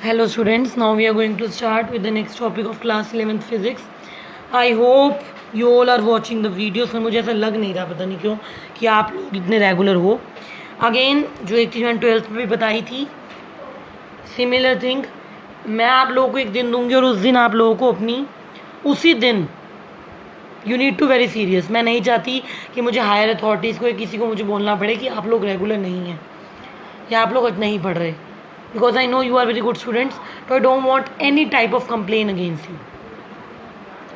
Hello students, now we are going to start with the next topic of class 11th physics. I hope you all are watching the videos. पर मुझे ऐसा लग नहीं रहा, पता नहीं क्यों, कि आप लोग इतने रेगुलर हो. अगेन जो एक चीज़ मैंने 12th में भी बताई थी, सिमिलर थिंग मैं आप लोगों को एक दिन दूंगी और उस दिन आप लोगों को अपनी उसी दिन you need to very serious. मैं नहीं चाहती कि मुझे हायर अथॉरिटीज़ को या किसी को मुझे बोलना पड़े कि आप लोग रेगुलर नहीं हैं या आप लोग नहीं पढ़ रहे, because I know you are very good students, so I don't want any type of complaint against you.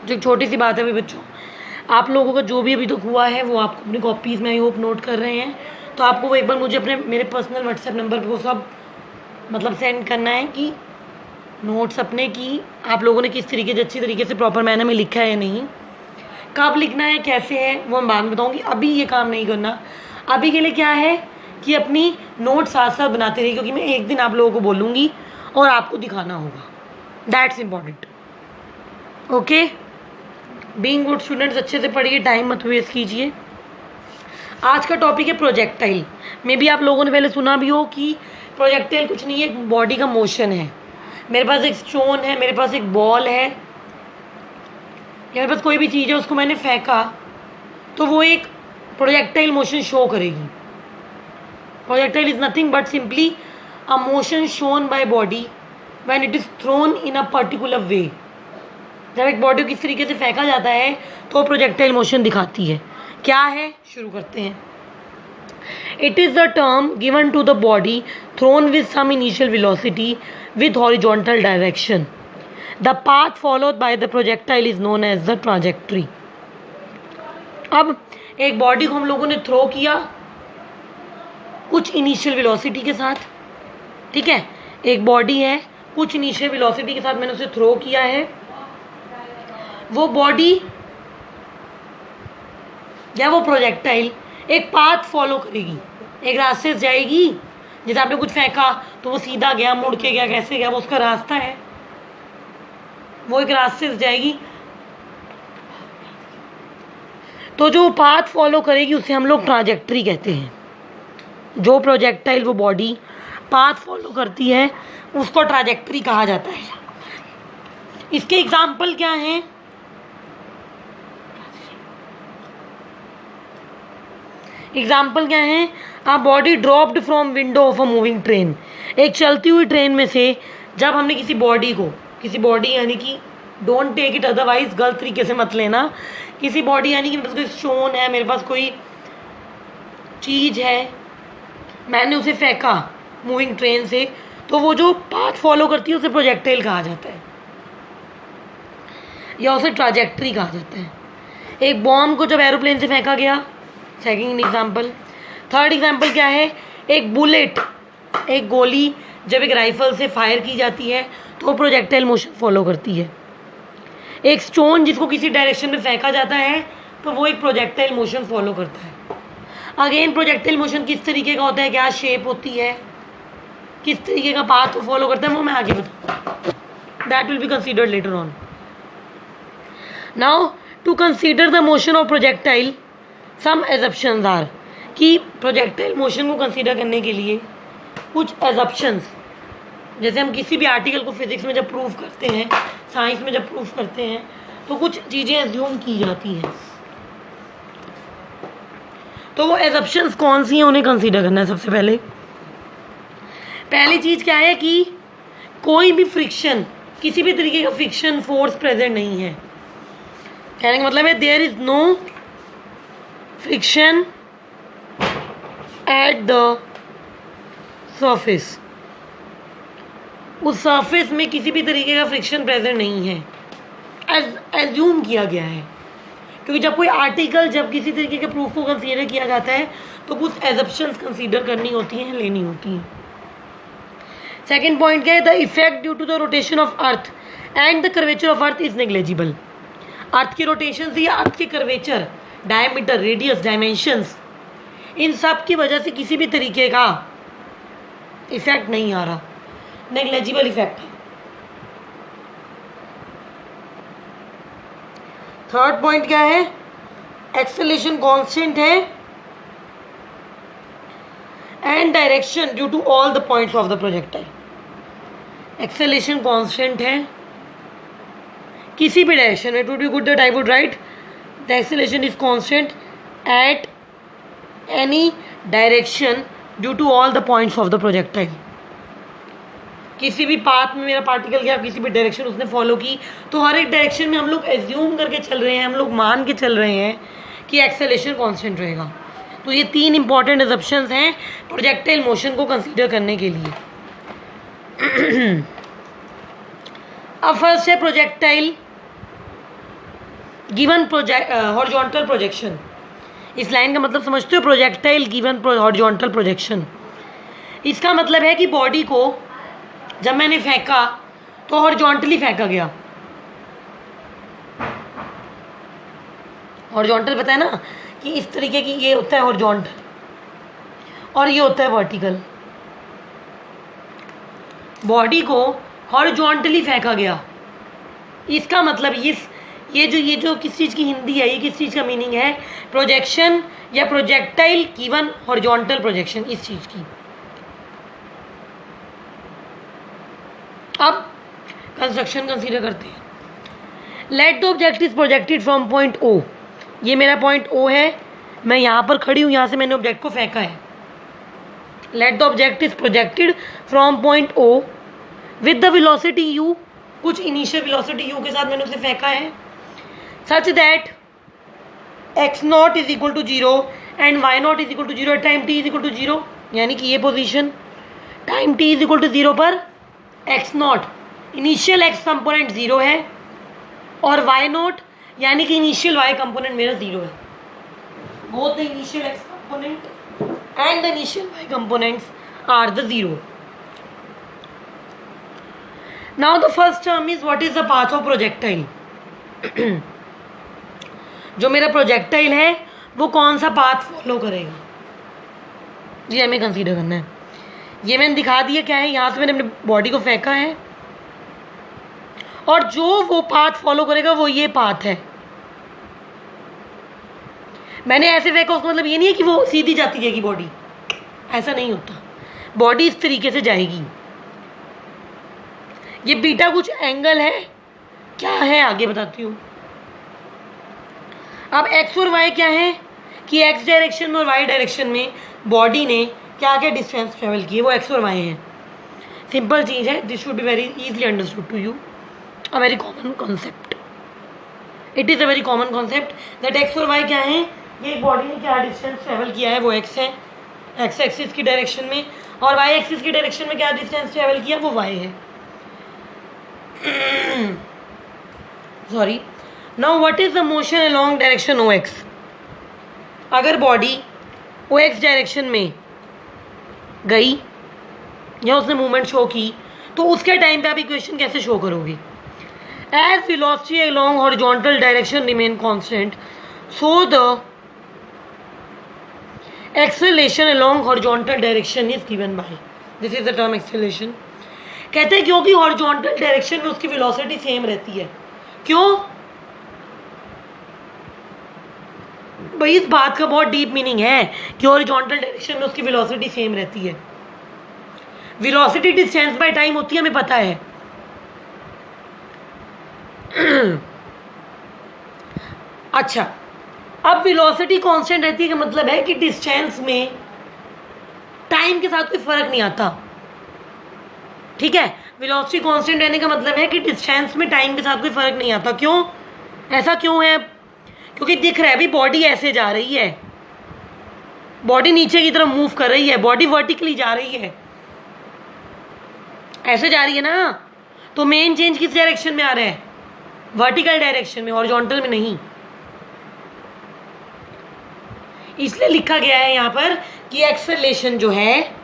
जो एक छोटी सी बात है भाई बच्चों, आप लोगों का जो भी अभी तक हुआ है वो आपको अपनी कॉपीज़ में आई होप नोट कर रहे हैं, तो आपको वो एक बार मुझे अपने मेरे पर्सनल व्हाट्सएप नंबर पर वो सब मतलब सेंड करना है कि नोट्स अपने की आप लोगों ने किस तरीके से अच्छी तरीके से प्रॉपर मैनर में लिखा है या नहीं, कब लिखना है, कैसे है, वो मैं बाद में बताऊँगी. अभी ये काम नहीं करना. अभी के लिए क्या है कि अपनी नोट साथ साथ बनाते रहिए, क्योंकि मैं एक दिन आप लोगों को बोलूँगी और आपको दिखाना होगा. That's important. Okay, being good students अच्छे से पढ़िए, टाइम मत वेस्ट कीजिए. आज का टॉपिक है प्रोजेक्टाइल. मे भी आप लोगों ने पहले सुना भी हो कि प्रोजेक्टाइल कुछ नहीं है, एक बॉडी का मोशन है. मेरे पास एक स्टोन है, मेरे पास एक बॉल है, या मेरे पास कोई भी चीज़ है, उसको मैंने फेंका तो वो एक प्रोजेक्टाइल मोशन शो करेगी. Projectile is nothing but simply a motion shown by body when it is thrown in a particular way. जब एक बॉडी को किस तरीके से फेंका जाता है तो प्रोजेक्टाइल मोशन दिखाती है. क्या है, शुरू करते हैं. It is the term given to the body thrown with some initial velocity with horizontal direction. The path followed by the projectile is known as the trajectory. अब एक बॉडी को हम लोगों ने थ्रो किया कुछ इनिशियल वेलोसिटी के साथ, ठीक है. एक बॉडी है, कुछ इनिशियल वेलोसिटी के साथ मैंने उसे थ्रो किया है. वो बॉडी या वो प्रोजेक्टाइल एक पाथ फॉलो करेगी, एक रास्ते से जाएगी. जैसे आपने कुछ फेंका तो वो सीधा गया, मुड़ के गया, कैसे गया, वो उसका रास्ता है, वो एक रास्ते से जाएगी. तो जो पाथ फॉलो करेगी उसे हम लोग ट्राजेक्ट्री कहते हैं. जो प्रोजेक्टाइल वो बॉडी पाथ फॉलो करती है उसको ट्राजेक्ट्री कहा जाता है. इसके एग्जाम्पल क्या हैं, एग्जाम्पल क्या हैं. A body dropped from window of a moving train. एक चलती हुई ट्रेन में से जब हमने किसी बॉडी यानी कि डोंट टेक इट अदरवाइज गलत तरीके से मत लेना. किसी बॉडी यानी कि मेरे पास कोई स्टोन है, मेरे पास कोई चीज़ है, मैंने उसे फेंका मूविंग ट्रेन से, तो वो जो पाथ फॉलो करती है उसे प्रोजेक्टाइल कहा जाता है या उसे ट्राजेक्ट्री कहा जाता है. एक बॉम्ब को जब एरोप्लेन से फेंका गया, सेकंड एग्जांपल. थर्ड एग्जांपल क्या है, एक बुलेट, एक गोली जब एक राइफल से फायर की जाती है तो वो प्रोजेक्टाइल मोशन फॉलो करती है. एक स्टोन जिसको किसी डायरेक्शन में फेंका जाता है तो वो एक प्रोजेक्टाइल मोशन फॉलो करता है. अगेन प्रोजेक्टाइल मोशन किस तरीके का होता है, क्या शेप होती है, किस तरीके का पाथ फॉलो करता है, वो मैं आगे बताऊँ. That will be considered later on. Now to consider the motion of projectile some assumptions are. कि प्रोजेक्टाइल मोशन को कंसीडर करने के लिए कुछ एजप्शंस, जैसे हम किसी भी आर्टिकल को फिजिक्स में जब प्रूफ करते हैं, साइंस में जब प्रूफ करते हैं, तो कुछ चीज़ें एज्यूम की जाती हैं. तो वो एजप्शंस कौन सी हैं उन्हें कंसीडर करना है. सबसे पहली चीज़ क्या है कि कोई भी फ्रिक्शन, किसी भी तरीके का फ्रिक्शन फोर्स प्रेजेंट नहीं है. कहने का मतलब है there is no friction at the surface. उस सरफेस में किसी भी तरीके का फ्रिक्शन प्रेजेंट नहीं है, एज्यूम किया गया है. क्योंकि जब कोई आर्टिकल, जब किसी तरीके के प्रूफ को कंसीडर किया जाता है तो कुछ एजप्शंस कंसीडर करनी होती हैं, लेनी होती हैं. सेकेंड पॉइंट क्या है, the effect due to the rotation of earth and the curvature of earth is negligible. Earth की रोटेशन से या अर्थ के कर्वेचर, डायमीटर, रेडियस, डायमेंशंस, इन सब की वजह से किसी भी तरीके का इफेक्ट नहीं आ रहा, नेग्लेजिबल इफेक्ट है. थर्ड पॉइंट क्या है, एक्सेलरेशन कांस्टेंट है and direction due to all the points of the projectile. Acceleration constant है किसी भी डायरेक्शन में, it would be good that I would write the acceleration is constant at any direction due to all the points of the projectile. किसी भी path में मेरा particle गया, किसी भी डायरेक्शन उसने फॉलो की, तो हर एक डायरेक्शन में हम लोग एज्यूम करके चल रहे हैं, हम लोग मान के चल रहे हैं कि एक्सेलेरेशन कांस्टेंट रहेगा। तो ये 3 इंपॉर्टेंट असम्पशंस हैं प्रोजेक्टाइल मोशन को कंसीडर करने के लिए। अब फर्स्ट है प्रोजेक्टाइल गिवन हॉरिजॉन्टल प्रोजेक्शन। इस लाइन का मतलब समझते हो, प्रोजेक्टाइल गिवन हॉरिजॉन्टल प्रोजेक्शन। इसका मतलब है कि बॉडी को जब मैंने फेंका तो हॉरिजॉन्टली फेंका गया। हॉरिजॉन्टल पता है ना कि इस तरीके की, ये होता है हॉरिजॉन्टल और ये होता है वर्टिकल। बॉडी को हॉरिजॉन्टली फेंका गया, इसका मतलब ये जो किस चीज़ की हिंदी है, ये किस चीज़ का मीनिंग है, प्रोजेक्शन या प्रोजेक्टाइल गिवन हॉरिजॉन्टल प्रोजेक्शन, इस चीज़ की। अब कंस्ट्रक्शन कंसीडर करते हैं। Let the object is projected from point O. ये मेरा पॉइंट ओ है, मैं यहाँ पर खड़ी हूँ, यहाँ से मैंने ऑब्जेक्ट को फेंका है। Let the object is projected from point O with the velocity u, कुछ इनिशियल वेलोसिटी u के साथ मैंने उसे फेंका है, such that x0 is equal to 0 and y0 is equal to 0 at time t is equal to 0। यानी कि ये position time t is equal to 0 पर x0 इनिशियल x कंपोनेंट 0 है और y0 यानी कि इनिशियल y कंपोनेंट मेरा 0 है। Both the initial x component and the initial y components are the 0। Now the first term is what is the path of projectile. जो मेरा projectile है वो कौन सा पाथ फॉलो करेगा, ये हमें कंसीडर करना है। ये मैंने दिखा दिया क्या है, यहाँ से मैंने अपने बॉडी को फेंका है और जो वो पाथ फॉलो करेगा वो ये पाथ है। मैंने ऐसे फेंका, उसका मतलब ये नहीं है कि वो सीधी जाती जाएगी बॉडी, ऐसा नहीं होता। बॉडी इस तरीके से जाएगी। ये बीटा कुछ एंगल है, क्या है आगे बताती हूँ। अब एक्स और वाई क्या है कि एक्स डायरेक्शन में और वाई डायरेक्शन में बॉडी ने क्या क्या डिस्टेंस ट्रेवल किए, वो एक्स और वाई है। सिंपल चीज़ है, this should be very easily understood to you, a very common concept. It is a very common concept that X और वाई क्या है, ये बॉडी ने क्या डिस्टेंस ट्रेवल किया है वो एक्स है, एक्स एक्सिस की डायरेक्शन में, और वाई एक्सिस की डायरेक्शन में क्या डिस्टेंस ट्रेवल किया वो वाई है। Sorry, now what is the motion along direction O X. अगर बॉडी ओ एक्स डायरेक्शन में गई या उसने मूवमेंट शो की, तो उसके टाइम पे आप इक्वेशन कैसे शो करोगे। As velocity along horizontal direction remain constant, so the acceleration along horizontal direction is given by, this is the term acceleration. कहते हैं क्योंकि हॉरिजॉन्टल डायरेक्शन में उसकी वेलोसिटी सेम रहती है। क्यों भाई, इस बात का बहुत डीप मीनिंग है कि हॉरिजॉन्टल डायरेक्शन में उसकी वेलोसिटी सेम रहती है। वेलोसिटी डिस्टेंस बाय टाइम होती है, हमें पता है। अच्छा, अब वेलोसिटी कांस्टेंट रहती है का मतलब है कि डिस्टेंस में टाइम के साथ कोई फर्क नहीं आता। ठीक है, वेलोसिटी कांस्टेंट रहने का मतलब है कि डिस्टेंस में टाइम के साथ कोई फर्क नहीं आता। क्यों, ऐसा क्यों है, क्योंकि दिख रहा है भी बॉडी ऐसे जा रही है, बॉडी नीचे की तरफ मूव कर रही है, बॉडी वर्टिकली जा रही है, ऐसे जा रही है ना। तो मेन चेंज किस डायरेक्शन में आ रहा है, वर्टिकल डायरेक्शन में, हॉरिजॉन्टल में नहीं। इसलिए लिखा गया है यहाँ पर कि एक्सेलरेशन जो है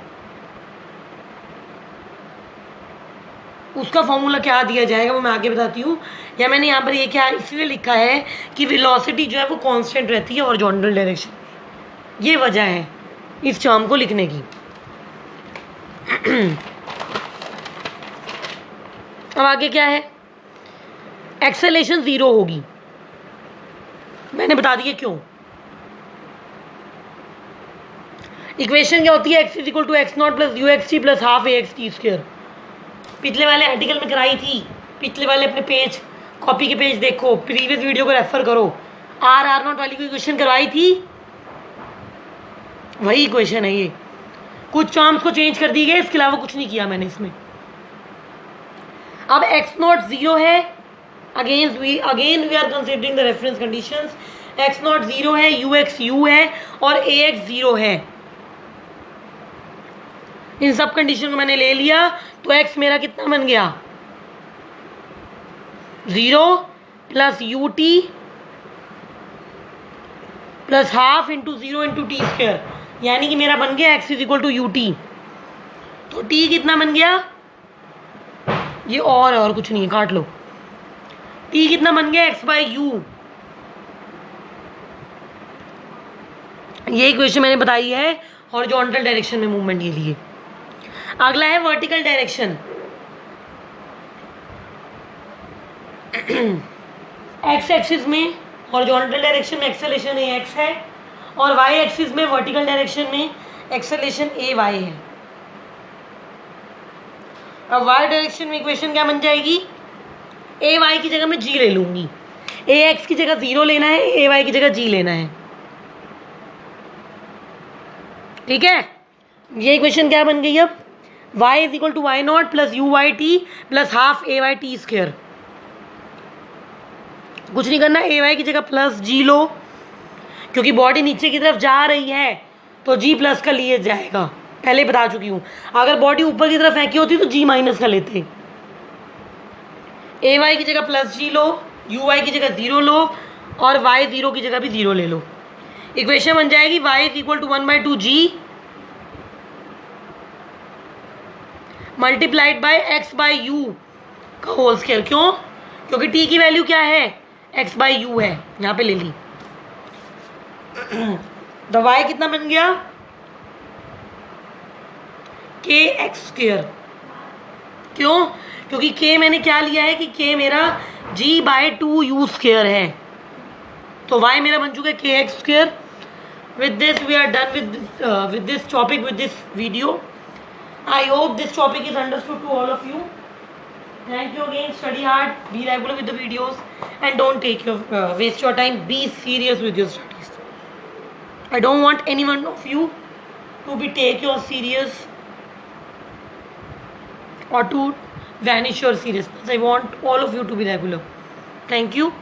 उसका फॉर्मूला क्या दिया जाएगा वो मैं आगे बताती हूँ। या मैंने यहाँ पर ये क्या इसलिए लिखा है कि वेलोसिटी जो है वो कांस्टेंट रहती है हॉरिजॉन्टल डायरेक्शन में। ये वजह है इस टर्म को लिखने की। अब आगे क्या है, एक्सेलरेशन 0 होगी, मैंने बता दिया क्यों। इक्वेशन क्या होती है, x is equal to X naught plus U X T plus half A X T square. पिछले वाले आर्टिकल में कराई थी, पिछले वाले अपने पेज कॉपी के पेज देखो, प्रीवियस वीडियो को रेफर करो। आर नॉट वाली कोई क्वेश्चन करवाई थी, वही क्वेश्चन है ये। कुछ टर्म्स को चेंज कर दी गई, इसके अलावा कुछ नहीं किया मैंने इसमें। अब x नॉट 0 है, again we are considering the reference conditions. x naught 0 है, ux u है और ax 0 है। इन सब कंडीशन को मैंने ले लिया, तो x मेरा कितना बन गया 0 plus ut plus half into 0 into T square, यानी कि मेरा बन गया x is equal to U T. तो t कितना बन गया, ये और कुछ नहीं है, काट लो। t कितना बन गया x बाई यू। ये इक्वेशन मैंने बताई है हॉरिजॉन्टल डायरेक्शन में मूवमेंट के लिए। अगला है वर्टिकल डायरेक्शन। x एक्सिस में हॉरिजॉन्टल डायरेक्शन में एक्सेलरेशन ax है और y एक्सिस में वर्टिकल डायरेक्शन में एक्सेलरेशन ay है। अब y डायरेक्शन में इक्वेशन क्या बन जाएगी, ay की जगह मैं g ले लूंगी। ax की जगह 0 लेना है, ay की जगह g लेना है, ठीक है। ये इक्वेशन क्या बन गई अब, y is equal to Y naught plus U Y T plus half A Y T square. कुछ नहीं करना, ए वाई की जगह प्लस जी लो, क्योंकि बॉडी नीचे की तरफ जा रही है तो जी प्लस का लिए जाएगा, पहले बता चुकी हूँ। अगर बॉडी ऊपर की तरफ फेंकी होती तो जी माइनस का लेते। ए वाई की जगह प्लस जी लो, यू वाई की जगह 0 लो और वाई 0 की जगह भी 0 ले लो। इक्वेशन बन जाएगी y is equal to 1/2 G multiplied by x by U का होल स्क्वायर। क्यों, क्योंकि t की वैल्यू क्या है, x बाई यू है, यहाँ पे ले ली। तो y कितना बन गया k x स्क्वायर। क्यों, क्योंकि k मैंने क्या लिया है कि k मेरा g बाई 2 यू स्क्वायर है, तो y मेरा बन चुका है k x square. With this we are done with this topic, with this video. I hope this topic is understood to all of you. Thank you again. Study hard, be regular with the videos, and don't waste your time. Be serious with your studies. I don't want anyone of you to take your serious or to vanish your seriousness. I want all of you to be regular. Thank you.